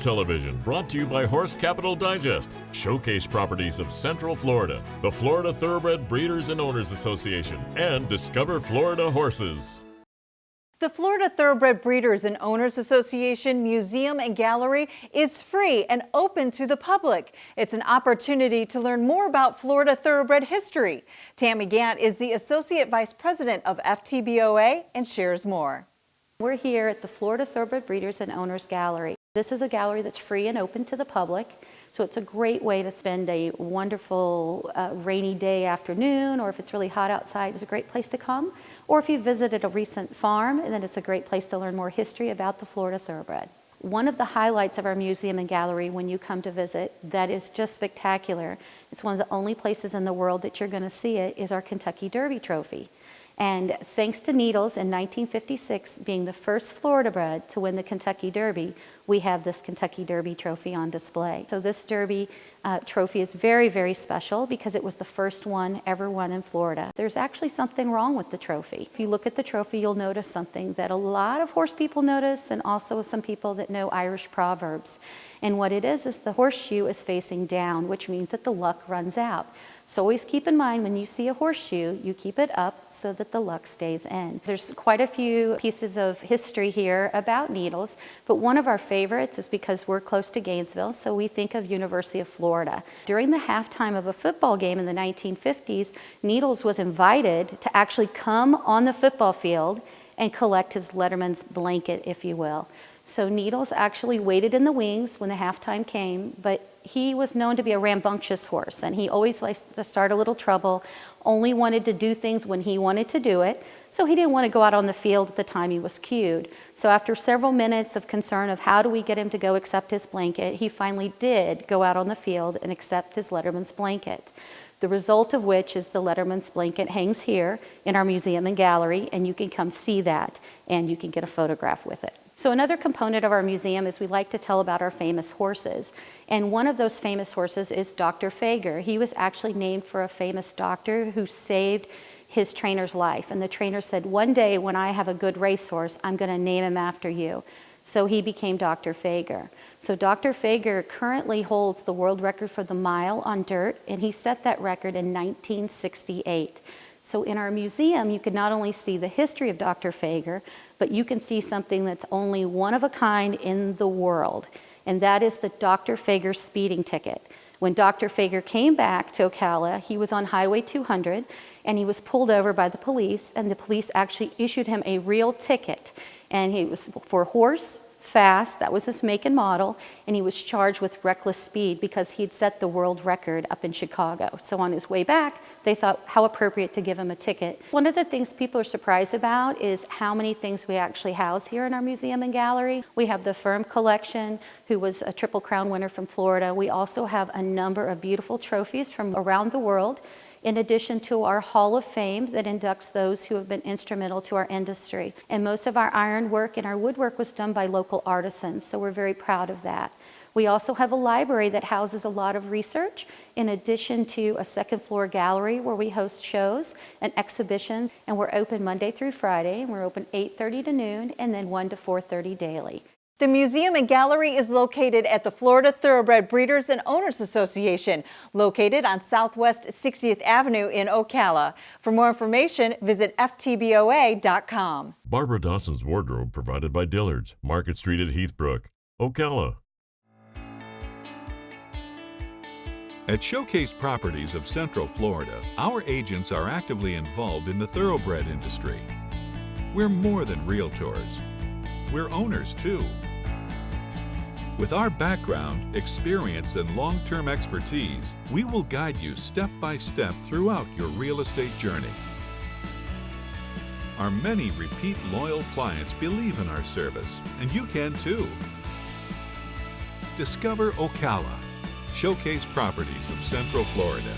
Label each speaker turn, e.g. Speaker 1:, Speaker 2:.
Speaker 1: Television brought to you by Horse Capital Digest. Showcase properties of Central Florida, the Florida Thoroughbred Breeders and Owners Association, and Discover Florida Horses.
Speaker 2: The Florida Thoroughbred Breeders and Owners Association Museum and Gallery is free and open to the public. It's an opportunity to learn more about Florida Thoroughbred history. Tammy Gant is the Associate Vice President of FTBOA and shares more.
Speaker 3: We're here at the Florida Thoroughbred Breeders and Owners Gallery. This is a gallery that's free and open to the public, so it's a great way to spend a wonderful rainy day afternoon, or if it's really hot outside, it's a great place to come. Or if you visited a recent farm, then it's a great place to learn more history about the Florida Thoroughbred. One of the highlights of our museum and gallery when you come to visit that is just spectacular, it's one of the only places in the world that you're going to see it, is our Kentucky Derby trophy. And thanks to Needles in 1956 being the first Florida bred to win the Kentucky Derby, we have this Kentucky Derby trophy on display. So this Derby trophy is very, very special because it was the first one ever won in Florida. There's actually something wrong with the trophy. If you look at the trophy, you'll notice something that a lot of horse people notice, and also some people that know Irish proverbs. And what it is the horseshoe is facing down, which means that the luck runs out. So always keep in mind when you see a horseshoe, you keep it up so that the luck stays in. There's quite a few pieces of history here about Needles, but one of our favorites is because we're close to Gainesville, so we think of University of Florida. During the halftime of a football game in the 1950s, Needles was invited to actually come on the football field and collect his Letterman's blanket, if you will. So Needles actually waited in the wings when the halftime came, but he was known to be a rambunctious horse, and he always likes to start a little trouble, only wanted to do things when he wanted to do it, so he didn't want to go out on the field at the time he was cued. So after several minutes of concern of how do we get him to go accept his blanket, he finally did go out on the field and accept his Letterman's blanket. The result of which is the Letterman's blanket hangs here in our museum and gallery, and you can come see that, and you can get a photograph with it. So another component of our museum is we like to tell about our famous horses. And one of those famous horses is Dr. Fager. He was actually named for a famous doctor who saved his trainer's life. And the trainer said, one day when I have a good racehorse, I'm going to name him after you. So he became Dr. Fager. So Dr. Fager currently holds the world record for the mile on dirt, and he set that record in 1968. So in our museum, you can not only see the history of Dr. Fager, but you can see something that's only one of a kind in the world, and that is the Dr. Fager speeding ticket. When Dr. Fager came back to Ocala, he was on Highway 200, and he was pulled over by the police, and the police actually issued him a real ticket, and he was for horse, fast, that was his make and model, and he was charged with reckless speed because he'd set the world record up in Chicago. So on his way back, they thought how appropriate to give him a ticket. One of the things people are surprised about is how many things we actually house here in our museum and gallery. We have the Firm collection, who was a Triple Crown winner from Florida. We also have a number of beautiful trophies from around the world, in addition to our Hall of Fame that inducts those who have been instrumental to our industry. And most of our ironwork and our woodwork was done by local artisans, so we're very proud of that. We also have a library that houses a lot of research, in addition to a second floor gallery where we host shows and exhibitions, and we're open Monday through Friday, and we're open 8:30 to noon, and then 1 to 4:30 daily.
Speaker 2: The museum and gallery is located at the Florida Thoroughbred Breeders and Owners Association, located on Southwest 60th Avenue in Ocala. For more information, visit ftboa.com.
Speaker 1: Barbara Dawson's Wardrobe provided by Dillard's, Market Street at Heathbrook, Ocala.
Speaker 4: At Showcase Properties of Central Florida, our agents are actively involved in the thoroughbred industry. We're more than realtors. We're owners too. With our background, experience, and long-term expertise, we will guide you step by step throughout your real estate journey. Our many repeat loyal clients believe in our service, and you can too. Discover Ocala, Showcase Properties of Central Florida.